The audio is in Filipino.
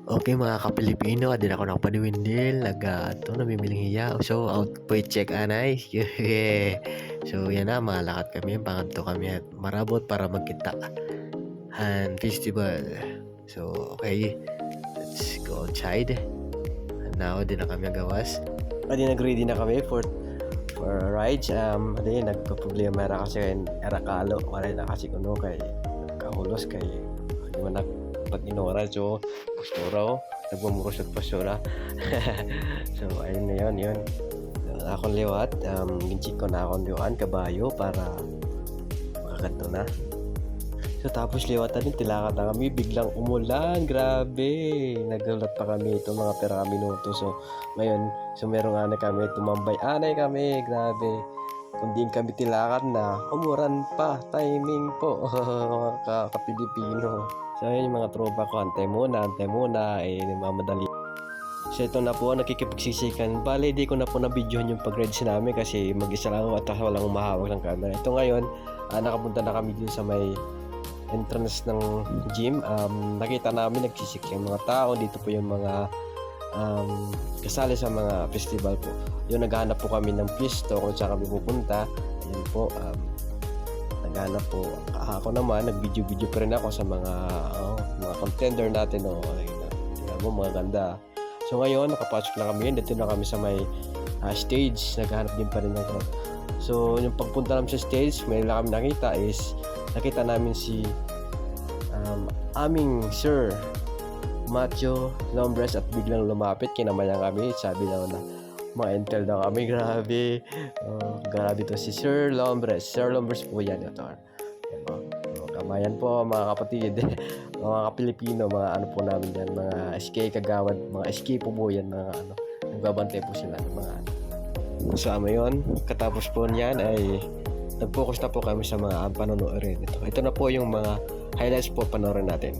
Okay mga ka-Pilipino, din ako nakapaniwindil, ito namimiling hiya. So, output check anay. So, yan na, malakad kami, pangadto kami at marabot para magkita. Han festival. So, okay, let's go outside. Now, din na kami gawas. Nag-ready na kami for rides. Nagpa-problema ra kasi era kalo, wala na kasi kuno kay kahulos kay di man pag-inora so postura nagmamuro sa postura. So ayun na yun akong liwat ginchik ko na akong liwan kabayo para makakanto na. So tapos liwatan din tilakat na kami, biglang umulan, grabe, nagulat pa kami ito mga pera minuto. So ngayon meron nga na kami tumambay anay kami, grabe, kundi kami tilakat na umuran pa, timing po. Mga ka-Pilipino. So ayun yung mga tropa ko, antay muna namamadali. So ito na po, nakikipagsisikan. Bale, di ko na po na-videohan yung pag-rides namin kasi mag-isa lang at walang umahawak ng camera. Ito ngayon, nakapunta na kami dito sa may entrance ng gym. Nakita namin nagsisik yung mga tao. Dito po yung mga kasali sa mga festival po. Yung naghahanap po kami ng pwesto kung saan kami pupunta. Ayun po, naghanap po. Ako naman, nag-video pa rin ako sa mga contender natin. Tingnan mo, mga ganda. So ngayon, nakapasok na kami. Dito na kami sa may stage. Naghahanap din pa rin ako. So yung pagpunta namin sa stage, may lang kami nakita namin si aming Sir Macho Lombres at biglang lumapit, kinamayan kami, sabi daw na mga intel daw kami, grabe to si Sir Lombres po yan ito. Kamayan po mga kapatid. Mga ka-Pilipino, mga ano po namin yan, mga SK kagawad, mga SK po yan, mga nagbabantay po sila ng mga kasama yun. Katapos po niyan ay nag-focus na po kami sa mga panonoodin. Ito na po yung mga highlights po, panoorin natin.